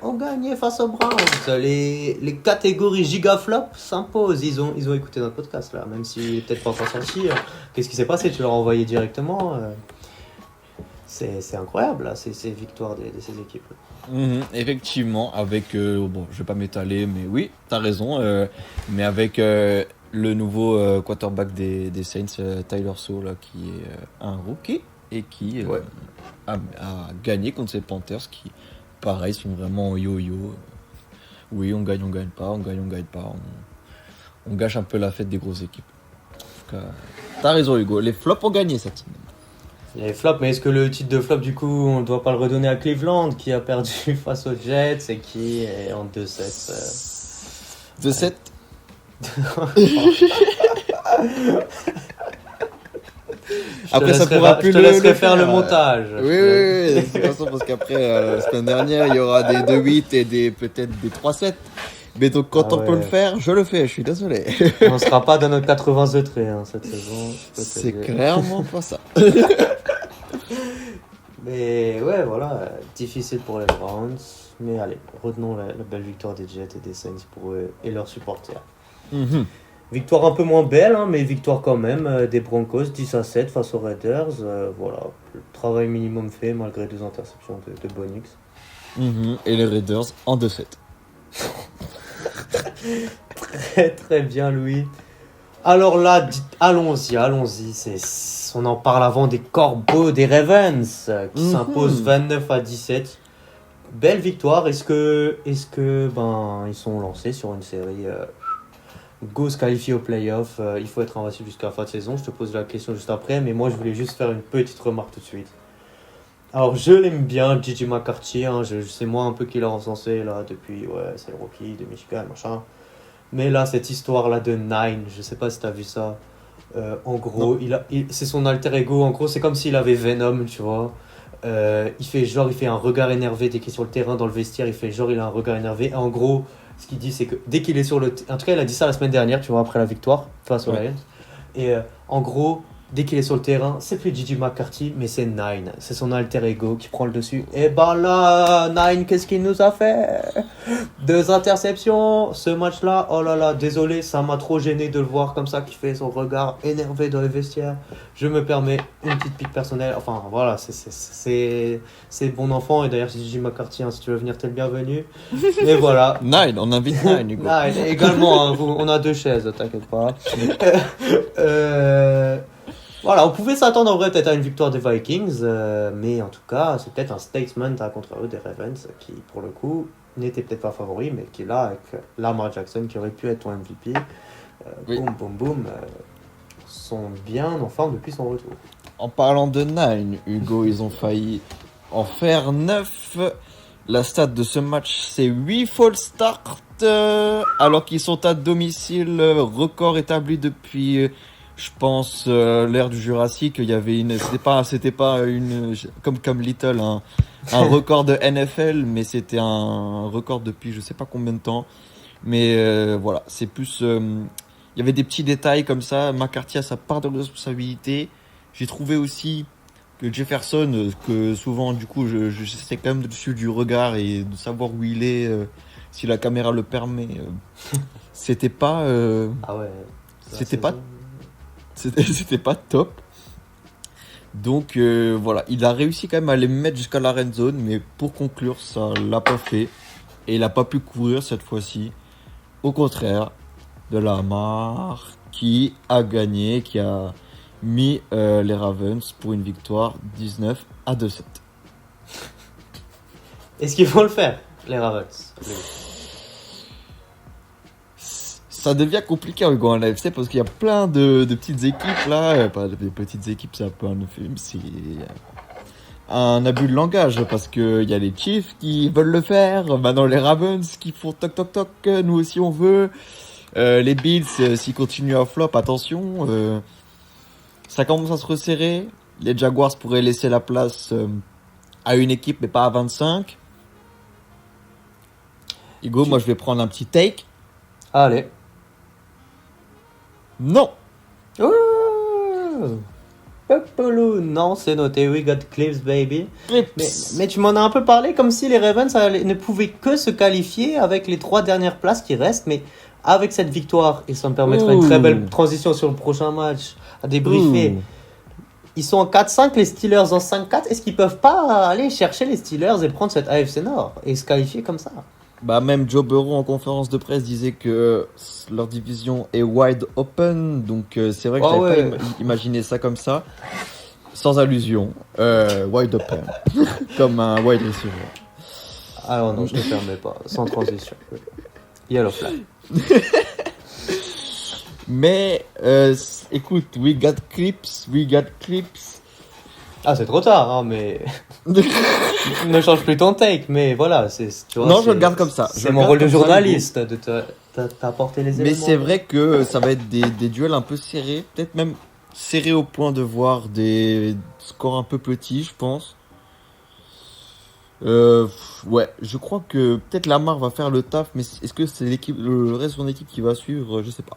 S1: ont gagné face aux Browns. Les catégories gigaflop s'imposent. Ils ont écouté notre podcast, là, même s'il n'est peut-être pas encore sorti. Qu'est-ce qui s'est passé? Tu leur as envoyé directement. C'est incroyable, là, ces victoires de ces équipes.
S2: Effectivement, avec je vais pas m'étaler, mais oui, t'as raison, mais avec le nouveau quarterback des Saints, Tyler Sow, là, qui est un rookie et qui a gagné contre ces Panthers qui, pareil, sont vraiment en yo-yo. Oui, on gagne pas, on gagne pas, on gâche un peu la fête des grosses équipes. En tout cas, t'as raison, Hugo, les flops ont gagné cette semaine.
S1: Les flops, mais est-ce que le titre de flop, du coup, on ne doit pas le redonner à Cleveland, qui a perdu face aux Jets et qui est en 2-7
S2: 2-7 Après, ça pourra plus
S1: je te laisserai faire le montage.
S2: Oui, de toute façon, parce qu'après, la semaine dernière, il y aura des 2-8 et peut-être des 3-7. Mais donc, quand on peut le faire, je le fais, je suis désolé.
S1: On ne sera pas dans notre 80 traits cette saison.
S2: C'est clairement pas ça.
S1: Mais ouais, voilà, difficile pour les Browns. Mais allez, retenons la belle victoire des Jets et des Saints pour eux et leurs supporters. Victoire un peu moins belle, hein, mais victoire quand même des Broncos 10-7 face aux Raiders. Voilà, le travail minimum fait malgré 2 interceptions de Bonix.
S2: Et les Raiders en 2-7.
S1: Très très bien, Louis. Alors là, allons-y. On en parle avant des Corbeaux, des Ravens qui s'imposent 29-17. Belle victoire. Est-ce que ils sont lancés sur une série go se qualifier au playoff? Il faut être invincible jusqu'à la fin de saison. Je te pose la question juste après, mais moi je voulais juste faire une petite remarque tout de suite. Alors je l'aime bien, J.J. McCarthy. Hein, c'est moi un peu qui l'a encensé là depuis. Ouais, c'est le rookie de Michigan, machin. Mais là, cette histoire-là de Nine, je sais pas si t'as vu ça. En gros, c'est son alter ego. En gros, c'est comme s'il avait Venom, tu vois. Il fait un regard énervé dès qu'il est sur le terrain dans le vestiaire. Il a un regard énervé. Et en gros, ce qu'il dit, c'est que dès qu'il est sur le... En tout cas, il a dit ça la semaine dernière, tu vois, après la victoire face aux Lions. Et en gros, dès qu'il est sur le terrain, c'est plus J.J. McCarthy, mais c'est Nine. C'est son alter ego qui prend le dessus. Et ben là, Nine, qu'est-ce qu'il nous a fait? 2 interceptions, ce match-là. Oh là là, désolé, ça m'a trop gêné de le voir comme ça, qui fait son regard énervé dans les vestiaires. Je me permets une petite pique personnelle. Enfin, voilà, c'est bon enfant. Et d'ailleurs, J.J. McCarthy, hein, si tu veux venir, t'es le bienvenu. Et voilà.
S2: Nine, on invite Nine, Hugo.
S1: Nine, également, hein, on a 2 chaises, t'inquiète pas. Voilà, on pouvait s'attendre en vrai peut-être à une victoire des Vikings, mais en tout cas, c'est peut-être un statement contre eux des Ravens qui, pour le coup, n'était peut-être pas favori, mais qui est là avec Lamar Jackson qui aurait pu être ton MVP. Boum, sont bien en forme depuis son retour.
S2: En parlant de Nine, Hugo, ils ont failli en faire 9. La stat de ce match, c'est 8 false starts, alors qu'ils sont à domicile, record établi depuis... Je pense l'ère du Jurassique, il y avait c'était pas une comme Little un record de NFL, mais c'était un record depuis je sais pas combien de temps. Mais voilà, c'est plus il y avait des petits détails comme ça. McCarthy a sa part de responsabilité. J'ai trouvé aussi que Jefferson, que souvent du coup je sais quand même dessus du regard et de savoir où il est, si la caméra le permet. C'était pas
S1: Ah ouais.
S2: c'était pas top. Donc voilà, il a réussi quand même à les mettre jusqu'à la red zone, mais pour conclure, ça l'a pas fait. Et il a pas pu courir cette fois-ci. Au contraire de Lamar qui a gagné, qui a mis les Ravens pour une victoire 19-7.
S1: Est-ce qu'ils vont le faire, les Ravens?
S2: Ça devient compliqué Hugo en AFC parce qu'il y a plein de petites équipes là, pas des petites équipes, c'est un peu un euphémisme, c'est un abus de langage parce que il y a les Chiefs qui veulent le faire, maintenant les Ravens qui font toc toc toc, nous aussi on veut, les Bills s'ils continuent à flop, attention, ça commence à se resserrer, les Jaguars pourraient laisser la place à une équipe mais pas à 25. Hugo, moi je vais prendre un petit take.
S1: Allez.
S2: Non.
S1: Non, c'est noté. We got clips, baby.
S2: Clips.
S1: Mais tu m'en as un peu parlé comme si les Ravens ne pouvaient que se qualifier avec les 3 dernières places qui restent. Mais avec cette victoire, et ça me permettra une très belle transition sur le prochain match à débriefer. Ils sont en 4-5, les Steelers en 5-4. Est-ce qu'ils peuvent pas aller chercher les Steelers et prendre cette AFC Nord et se qualifier comme ça?
S2: Bah même Joe Burrow en conférence de presse disait que leur division est wide open, donc c'est vrai que j'avais pas imaginé ça comme ça, sans allusion, wide open, comme un wide receiver.
S1: Alors non, je ne te permets pas, sans transition. Yellow flag.
S2: Mais écoute, we got clips.
S1: Ah, c'est trop tard, hein, mais... ne change plus ton take, mais voilà, tu vois,
S2: non, je le garde comme ça.
S1: C'est mon rôle de journaliste, de t'apporter les éléments.
S2: Mais c'est vrai que ça va être des duels un peu serrés, peut-être même serrés au point de voir des scores un peu petits, je pense. Ouais, je crois que peut-être Lamar va faire le taf, mais est-ce que c'est le reste de son équipe qui va suivre? Je sais pas.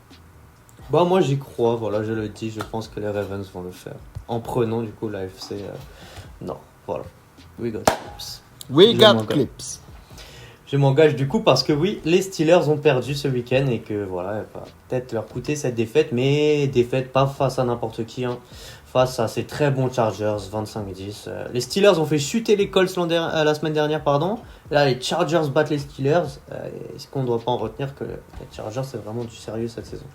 S1: Bah moi j'y crois, voilà, je le dis, je pense que les Ravens vont le faire. En prenant du coup l'AFC Nord, voilà. We got clips.
S2: We
S1: Je
S2: got
S1: m'engage.
S2: clips.
S1: Je m'engage du coup parce que oui, les Steelers ont perdu ce week-end et que voilà, elle va peut-être leur coûter cette défaite, mais défaite pas face à n'importe qui, hein. Face à ces très bons Chargers, 25-10. Les Steelers ont fait chuter les Colts la semaine dernière, pardon. Là, les Chargers battent les Steelers. Est-ce qu'on ne doit pas en retenir que les Chargers, c'est vraiment du sérieux cette saison?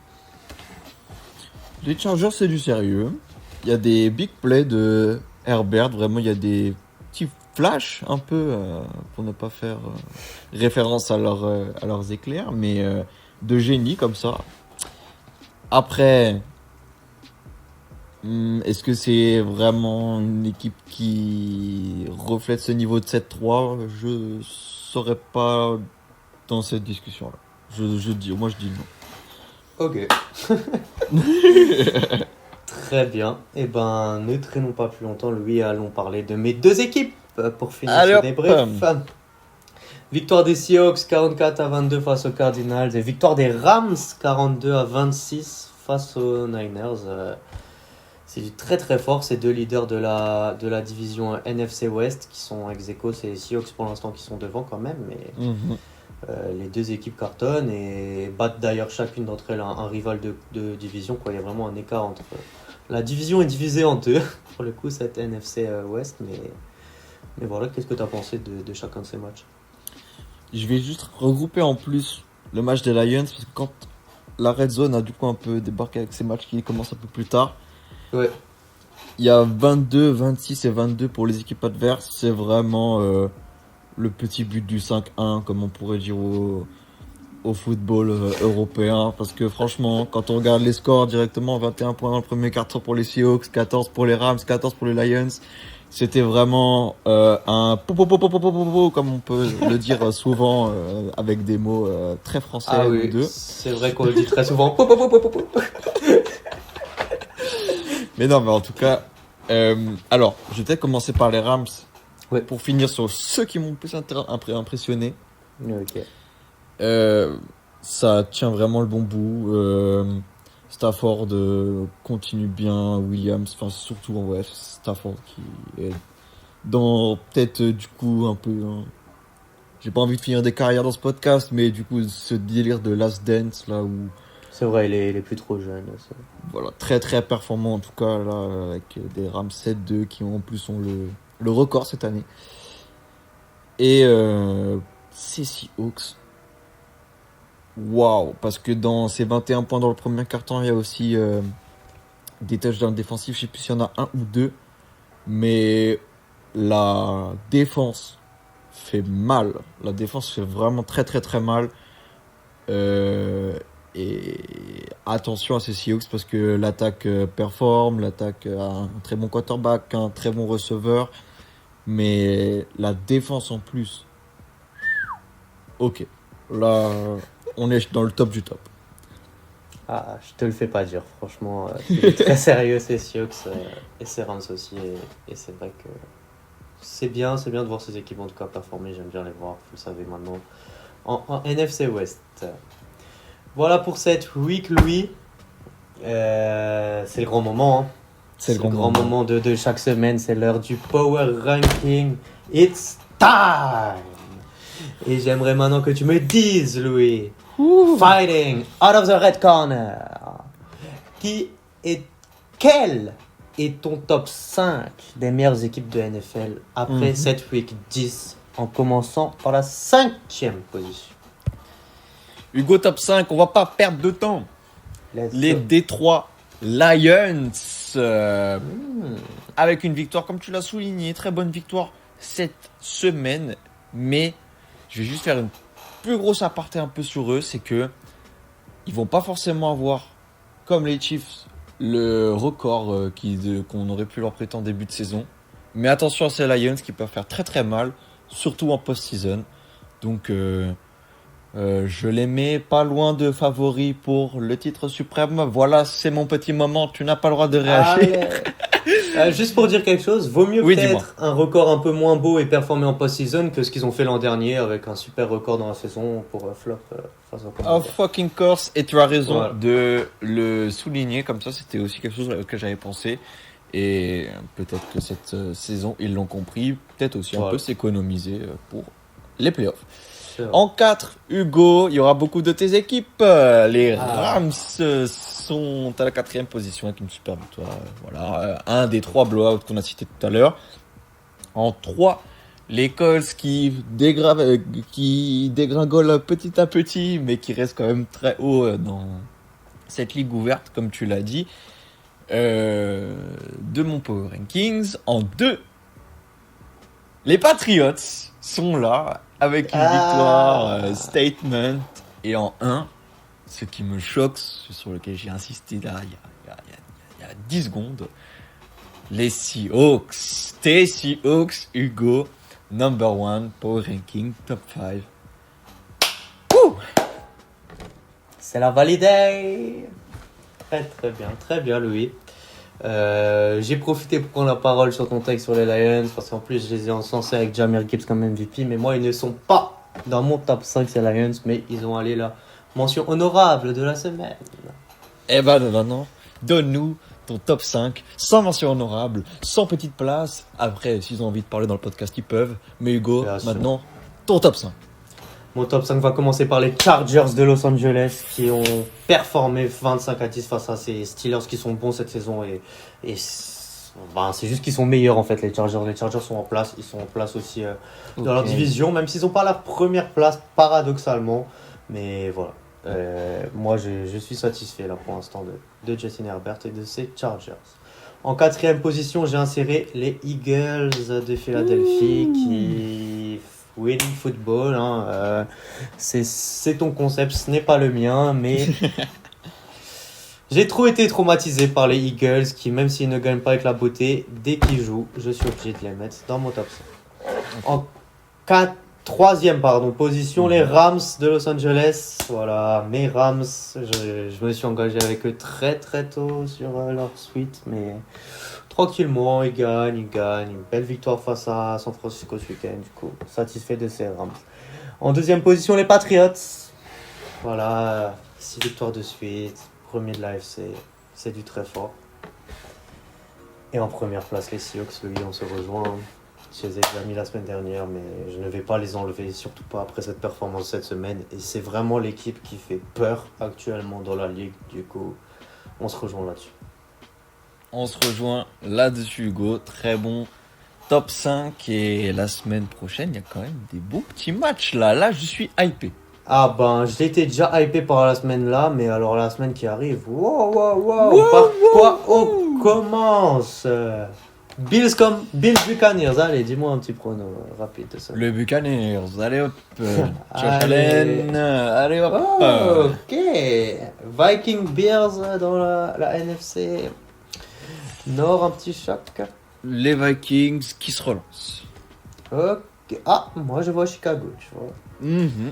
S2: Les Chargers, c'est du sérieux. Il y a des big plays de Herbert. Vraiment, il y a des petits flashs un peu, pour ne pas faire référence à leurs éclairs, mais de génie comme ça. Après, est-ce que c'est vraiment une équipe qui reflète ce niveau de 7-3? Je saurais pas dans cette discussion-là. Moi, je dis non.
S1: Ok. Très bien. Eh ben, ne traînons pas plus longtemps, Louis. Allons parler de mes deux équipes pour finir
S2: Allez,
S1: ce
S2: hop.
S1: débrief. Victoire des Seahawks 44-22 face aux Cardinals et victoire des Rams 42-26 face aux Niners. C'est du très très fort, ces deux leaders de la division NFC West qui sont ex aequo. C'est les Seahawks pour l'instant qui sont devant quand même, mais les deux équipes cartonnent et battent d'ailleurs chacune d'entre elles un rival de division, quoi. Il y a vraiment un écart entre... La division est divisée en deux, pour le coup, cette NFC West, mais voilà, qu'est-ce que tu as pensé de chacun de ces matchs?
S2: Je vais juste regrouper en plus le match des Lions, parce que quand la Red Zone a du coup un peu débarqué avec ces matchs qui commencent un peu plus tard,
S1: Ouais.
S2: il y a 22, 26 et 22 pour les équipes adverses. C'est vraiment le petit but du 5-1, comme on pourrait dire au football européen. Parce que franchement, quand on regarde les scores directement, 21 points dans le premier quart-temps pour les Seahawks, 14 pour les Rams, 14 pour les Lions. C'était vraiment un po, comme on peut le dire souvent avec des mots très français.
S1: Ah
S2: nous
S1: oui,
S2: deux.
S1: c'est vrai qu'on le dit très souvent. Po, po, po, po, po, po.
S2: Mais non, mais en tout cas, alors, je vais peut-être commencer par les Rams.
S1: Ouais.
S2: Pour finir sur ceux qui m'ont le plus impressionné.
S1: Ok.
S2: Ça tient vraiment le bon bout. Stafford continue bien. Williams, enfin surtout ouais, Stafford qui est dans peut-être du coup un peu... j'ai pas envie de finir des carrières dans ce podcast, mais du coup ce délire de Last Dance là où...
S1: C'est vrai, il est plus trop jeune. Ça.
S2: Voilà, très très performant en tout cas là, avec des Rams 7-2 qui en plus ont le record cette année. Et ces Seahawks, waouh, parce que dans ces 21 points dans le premier quart-temps, il y a aussi des touchdowns défensifs, je sais plus s'il y en a un ou deux, mais la défense fait mal. La défense fait vraiment très très très mal. Et attention à ces Seahawks parce que l'attaque performe, l'attaque a un très bon quarterback, un très bon receveur, mais la défense en plus. Ok, là on est dans le top du top.
S1: Ah, je te le fais pas dire, franchement. C'est très sérieux ces Seahawks et ces Rams aussi. Et c'est vrai que c'est bien de voir ces équipes en tout cas performer. J'aime bien les voir, vous le savez maintenant, en NFC West. Voilà pour cette week, Louis. C'est le grand moment. Hein. C'est le grand moment de chaque semaine. C'est l'heure du Power Ranking. It's time! Et j'aimerais maintenant que tu me dises, Louis, fighting out of the red corner, quel est ton top 5 des meilleures équipes de NFL après cette week 10, en commençant par la 5e position?
S2: Hugo, top 5, on va pas perdre de temps. Les
S1: go.
S2: Detroit Lions, avec une victoire, comme tu l'as souligné, très bonne victoire cette semaine. Mais je vais juste faire une plus grosse aparté un peu sur eux, c'est que ils vont pas forcément avoir, comme les Chiefs, le record qu'on aurait pu leur prêter en début de saison. Mais attention à ces Lions qui peuvent faire très très mal, surtout en post-season. Donc je les mets pas loin de favoris pour le titre suprême. Voilà, c'est mon petit moment. Tu n'as pas le droit de réagir.
S1: Juste pour dire quelque chose, vaut mieux
S2: Oui,
S1: peut-être
S2: dis-moi.
S1: un record un peu moins beau et performer en post-season que ce qu'ils ont fait l'an dernier avec un super record dans la saison pour flop face au
S2: Of
S1: Commanders.
S2: fucking course. Et tu as raison
S1: Voilà.
S2: de le souligner. Comme ça, c'était aussi quelque chose que j'avais pensé. Et peut-être que cette saison, ils l'ont compris. Peut-être aussi un
S1: Voilà.
S2: peu s'économiser pour les playoffs.
S1: C'est vrai.
S2: En 4, Hugo, il y aura beaucoup de tes équipes. Les
S1: Ah.
S2: Rams sont à la 4e position avec une super victoire. Voilà, un des 3 blowouts qu'on a cités tout à l'heure. En 3, les Colts qui dégringolent petit à petit, mais qui restent quand même très haut dans cette ligue ouverte, comme tu l'as dit. De mon Power Rankings. En 2, les Patriots sont là avec une victoire statement. Et en 1, ce qui me choque, sur lequel j'ai insisté là il y a 10 secondes, les Seahawks. Tes Seahawks, Hugo, number 1, Power Ranking, top 5.
S1: C'est la validée. Très bien, Louis. J'ai profité pour prendre la parole sur ton texte sur les Lions parce qu'en plus je les ai encensés avec Jahmyr Gibbs comme MVP, mais moi ils ne sont pas dans mon top 5 ces Lions, mais ils ont allé la mention honorable de la semaine.
S2: Eh ben non, donne-nous ton top 5, sans mention honorable, sans petite place. Après, s'ils ont envie de parler dans le podcast, ils peuvent. Mais Hugo,
S1: Bien sûr.
S2: maintenant, ton top 5.
S1: Mon top 5 va commencer par les Chargers de Los Angeles qui ont performé 25-10 face à ces Steelers qui sont bons cette saison c'est juste qu'ils sont meilleurs en fait les Chargers. Les Chargers sont en place, ils sont en place aussi dans leur division, même s'ils n'ont pas la première place paradoxalement. Mais voilà, moi je suis satisfait là pour l'instant de Justin Herbert et de ces Chargers. En 4e position, j'ai inséré les Eagles de Philadelphie qui winning football. C'est ton concept, ce n'est pas le mien, mais j'ai été traumatisé par les Eagles qui, même s'ils ne gagnent pas avec la beauté, dès qu'ils jouent, je suis obligé de les mettre dans mon top 5. En 3e position, les Rams de Los Angeles. Voilà, mes Rams, je me suis engagé avec eux très très tôt sur leur suite, mais tranquillement, ils gagnent. Une belle victoire face à San Francisco ce week-end, du coup, satisfait de ces Rams. En 2e position, les Patriots. Voilà, 6 victoires de suite, premier de l'AFC, c'est du très fort. Et en première place, les Seahawks, lui, on se rejoint. Je les ai déjà mis la semaine dernière, mais je ne vais pas les enlever, surtout pas après cette performance cette semaine. Et c'est vraiment l'équipe qui fait peur actuellement dans la ligue, du coup, on se rejoint là-dessus.
S2: On se rejoint là-dessus, Hugo. Très bon top 5. Et la semaine prochaine, il y a quand même des beaux petits matchs là. Là, je suis hypé.
S1: Ah ben, j'étais déjà hypé par la semaine là, mais alors la semaine qui arrive, par quoi on commence Bills Buccaneers, allez, dis-moi un petit prono rapide de ça.
S2: Le Buccaneers, allez hop. Josh
S1: Allez.
S2: Allen, allez hop.
S1: Oh, ok. Viking Bears dans la NFC Nord, un petit choc.
S2: Les Vikings qui se relancent.
S1: Ok. Ah, moi je vois Chicago, tu vois.
S2: Mhm.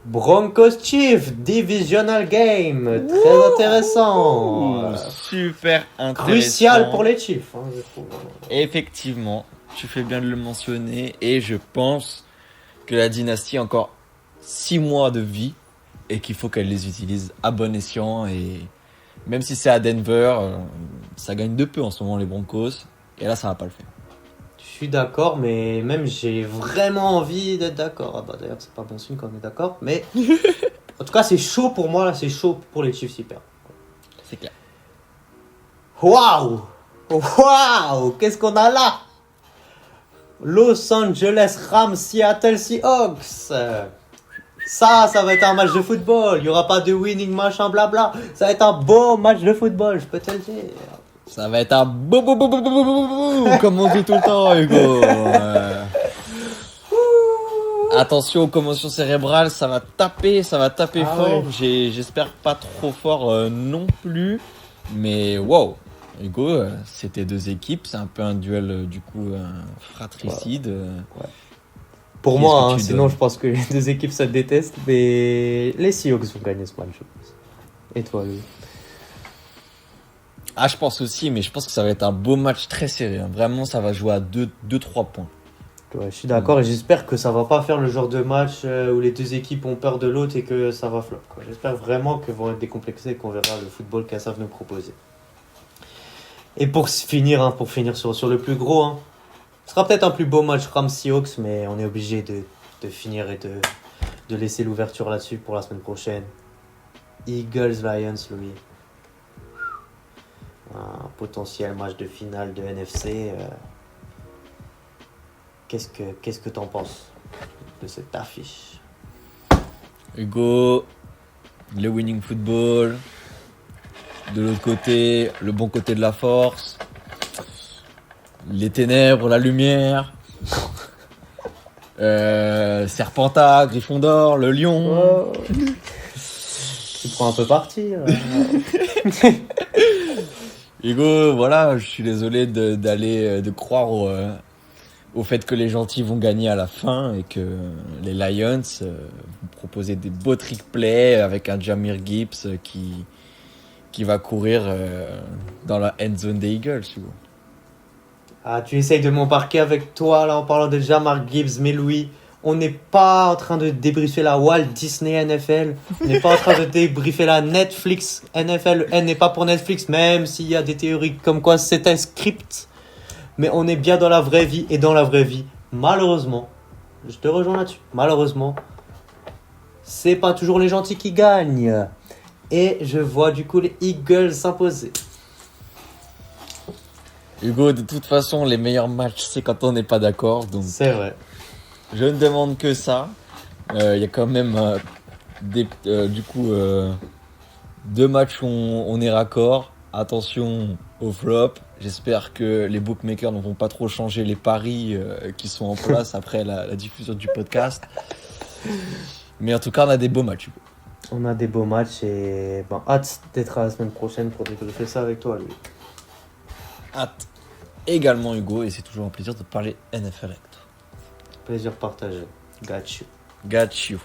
S1: Broncos Chiefs, Divisional Game, très intéressant.
S2: Super intéressant.
S1: Crucial pour les Chiefs, je trouve.
S2: Effectivement, tu fais bien de le mentionner et je pense que la dynastie a encore 6 mois de vie et qu'il faut qu'elle les utilise à bon escient. Et même si c'est à Denver, ça gagne de peu en ce moment les Broncos et là ça va pas le faire.
S1: Je suis d'accord, mais même j'ai vraiment envie d'être d'accord. Ah bah d'ailleurs c'est pas bon signe quand on est d'accord, mais en tout cas c'est chaud pour moi là, c'est chaud pour les Chiefs hyper.
S2: C'est clair.
S1: Waouh, qu'est-ce qu'on a là? Los Angeles Rams, Seattle Seahawks. Ça va être un match de football. Il y aura pas de winning machin blabla. Ça va être un beau match de football, je peux te le dire.
S2: Ça va être un comme on dit tout le temps, Hugo. Attention aux commotions cérébrales, ça va taper fort.
S1: Ouais.
S2: J'espère pas trop fort non plus. Mais wow, Hugo, c'était 2 équipes, c'est un peu un duel du coup fratricide.
S1: Pour
S2: Qu'est-ce
S1: moi,
S2: que tu
S1: sinon
S2: donnes
S1: je pense que les deux équipes se détestent, mais les Seahawks vont gagner ce match, je pense. Et toi, Louis?
S2: Ah, je pense aussi, mais je pense que ça va être un beau match très serré. Vraiment, ça va jouer à 2-3 points.
S1: Ouais, je suis d'accord et j'espère que ça va pas faire le genre de match où les deux équipes ont peur de l'autre et que ça va flop, quoi. J'espère vraiment qu'ils vont être décomplexés et qu'on verra le football qu'elles savent nous proposer. Et pour finir sur le plus gros, hein, ce sera peut-être un plus beau match Rams-Seahawks, mais on est obligé de finir et de laisser l'ouverture là-dessus pour la semaine prochaine. Eagles-Lions, Louis. Un potentiel match de finale de NFC. Qu'est-ce que t'en penses de cette affiche?
S2: Hugo, le winning football. De l'autre côté, le bon côté de la force. Les ténèbres, la lumière. Serpentard, Gryffondor, le lion.
S1: Oh. Tu prends un peu parti.
S2: Hugo, voilà, je suis désolé de croire au fait que les gentils vont gagner à la fin et que les Lions vont proposer des beaux trick plays avec un Jahmyr Gibbs qui va courir dans la end zone des Eagles. Hugo.
S1: Ah, tu essayes de m'embarquer avec toi là en parlant de Jahmyr Gibbs, mais Louis, on n'est pas en train de débriefer la Walt Disney NFL, on n'est pas en train de débriefer la Netflix NFL. Le N n'est pas pour Netflix, même s'il y a des théories comme quoi c'est un script. Mais on est bien dans la vraie vie, et dans la vraie vie, malheureusement, je te rejoins là-dessus, malheureusement, c'est pas toujours les gentils qui gagnent. Et je vois du coup les Eagles s'imposer.
S2: Hugo, de toute façon, les meilleurs matchs, c'est quand on n'est pas d'accord. Donc,
S1: C'est vrai.
S2: je ne demande que ça. Il y a quand même deux matchs où on est raccord. Attention au flop. J'espère que les bookmakers ne vont pas trop changer les paris qui sont en place après la diffusion du podcast. Mais en tout cas, on a des beaux matchs. Hugo.
S1: On a des beaux matchs et hâte d'être à la semaine prochaine pour débriefer ça avec toi, lui.
S2: Hâte également, Hugo, et c'est toujours un plaisir de parler NFL avec toi.
S1: Plaisir partagé. Got you.
S2: Got you.